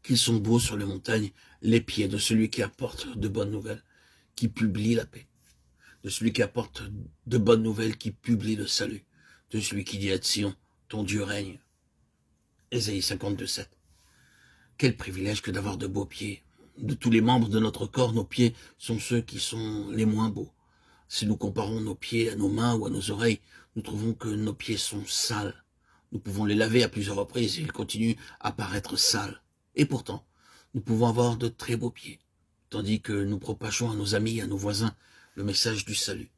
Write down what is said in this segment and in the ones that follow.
qu'ils sont beaux sur les montagnes les pieds de celui qui apporte de bonnes nouvelles, qui publie la paix, de celui qui apporte de bonnes nouvelles, qui publie le salut, de celui qui dit à Sion, ton Dieu règne. Ésaïe 52:7. Quel privilège que d'avoir de beaux pieds. De tous les membres de notre corps, nos pieds sont ceux qui sont les moins beaux. Si nous comparons nos pieds à nos mains ou à nos oreilles, nous trouvons que nos pieds sont sales. Nous pouvons les laver à plusieurs reprises et ils continuent à paraître sales. Et pourtant, nous pouvons avoir de très beaux pieds, tandis que nous propageons à nos amis, à nos voisins, le message du salut.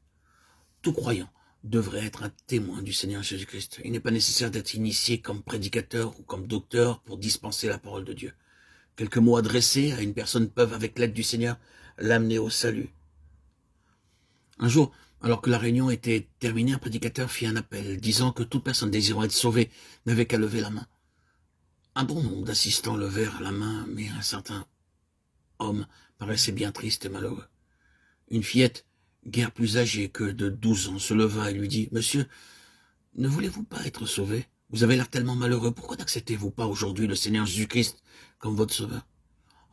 Tout croyant devrait être un témoin du Seigneur Jésus-Christ. Il n'est pas nécessaire d'être initié comme prédicateur ou comme docteur pour dispenser la parole de Dieu. Quelques mots adressés à une personne peuvent, avec l'aide du Seigneur, l'amener au salut. Un jour, alors que la réunion était terminée, un prédicateur fit un appel, disant que toute personne désirant être sauvée n'avait qu'à lever la main. Un bon nombre d'assistants levèrent la main, mais un certain homme paraissait bien triste et malheureux. Une fillette, guère plus âgée que de 12 ans, se leva et lui dit « Monsieur, ne voulez-vous pas être sauvé? Vous avez l'air tellement malheureux, pourquoi n'acceptez-vous pas aujourd'hui le Seigneur Jésus-Christ comme votre sauveur ?»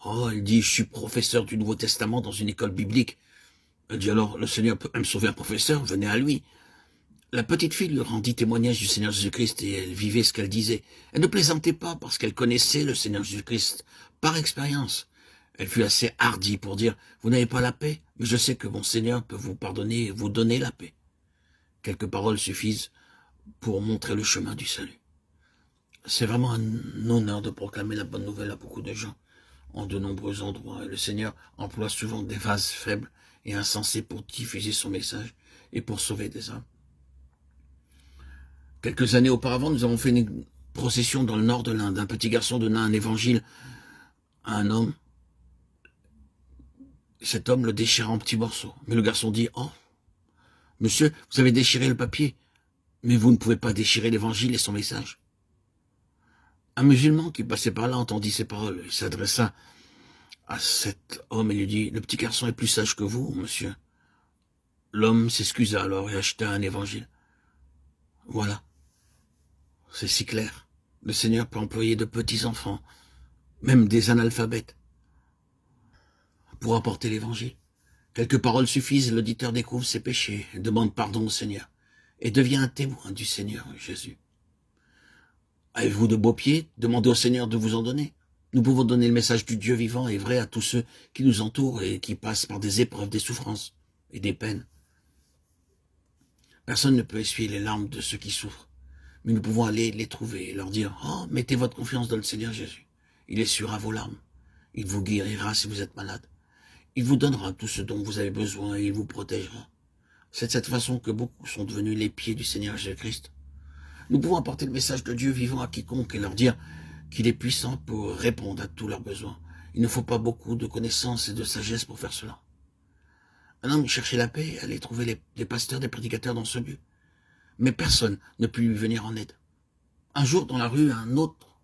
Oh, elle dit « Je suis professeur du Nouveau Testament dans une école biblique. » Elle dit « Alors, le Seigneur peut même sauver un professeur, venez à lui. » La petite fille lui rendit témoignage du Seigneur Jésus-Christ et elle vivait ce qu'elle disait. Elle ne plaisantait pas parce qu'elle connaissait le Seigneur Jésus-Christ par expérience. Elle fut assez hardie pour dire « Vous n'avez pas la paix, mais je sais que mon Seigneur peut vous pardonner et vous donner la paix. » Quelques paroles suffisent pour montrer le chemin du salut. C'est vraiment un honneur de proclamer la bonne nouvelle à beaucoup de gens en de nombreux endroits. Et le Seigneur emploie souvent des vases faibles et insensés pour diffuser son message et pour sauver des âmes. Quelques années auparavant, nous avons fait une procession dans le nord de l'Inde. Un petit garçon donna un évangile à un homme. Cet homme le déchira en petits morceaux. Mais le garçon dit « Oh, monsieur, vous avez déchiré le papier, mais vous ne pouvez pas déchirer l'évangile et son message. » Un musulman qui passait par là entendit ces paroles. Il s'adressa à cet homme et lui dit « Le petit garçon est plus sage que vous, monsieur. » L'homme s'excusa alors et acheta un évangile. Voilà. C'est si clair. Le Seigneur peut employer de petits enfants, même des analphabètes, pour apporter l'évangile. Quelques paroles suffisent et l'auditeur découvre ses péchés, demande pardon au Seigneur et devient un témoin du Seigneur Jésus. Avez-vous de beaux pieds? Demandez au Seigneur de vous en donner. Nous pouvons donner le message du Dieu vivant et vrai à tous ceux qui nous entourent et qui passent par des épreuves, des souffrances et des peines. Personne ne peut essuyer les larmes de ceux qui souffrent, mais nous pouvons aller les trouver et leur dire « Oh, mettez votre confiance dans le Seigneur Jésus. Il essuiera vos larmes. Il vous guérira si vous êtes malade. Il vous donnera tout ce dont vous avez besoin et il vous protégera. » C'est de cette façon que beaucoup sont devenus les pieds du Seigneur Jésus-Christ. Nous pouvons apporter le message de Dieu vivant à quiconque et leur dire qu'il est puissant pour répondre à tous leurs besoins. Il ne faut pas beaucoup de connaissances et de sagesse pour faire cela. Un homme cherchait la paix et allait trouver des pasteurs, des prédicateurs dans ce lieu. Mais personne ne put lui venir en aide. Un jour, dans la rue, un autre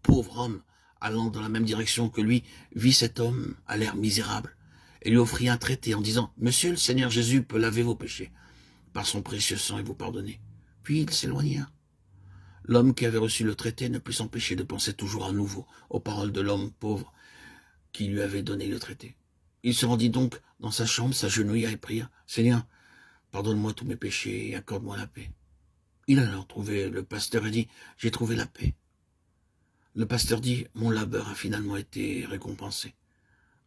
pauvre homme, allant dans la même direction que lui, vit cet homme à l'air misérable et lui offrit un traité en disant « Monsieur, le Seigneur Jésus peut laver vos péchés par son précieux sang et vous pardonner. » Puis il s'éloigna. L'homme qui avait reçu le traité ne put s'empêcher de penser toujours à nouveau aux paroles de l'homme pauvre qui lui avait donné le traité. Il se rendit donc dans sa chambre, s'agenouilla et pria « Seigneur, pardonne-moi tous mes péchés et accorde-moi la paix. » Il alla trouver le pasteur et dit « J'ai trouvé la paix. » Le pasteur dit « Mon labeur a finalement été récompensé. »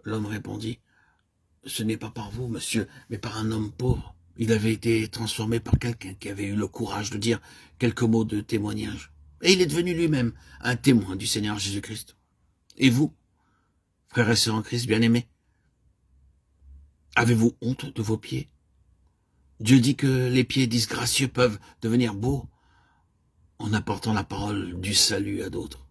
L'homme répondit « Ce n'est pas par vous, monsieur, mais par un homme pauvre. » Il avait été transformé par quelqu'un qui avait eu le courage de dire quelques mots de témoignage. Et il est devenu lui-même un témoin du Seigneur Jésus-Christ. Et vous, frères et sœurs en Christ bien-aimés, avez-vous honte de vos pieds? Dieu dit que les pieds disgracieux peuvent devenir beaux en apportant la parole du salut à d'autres.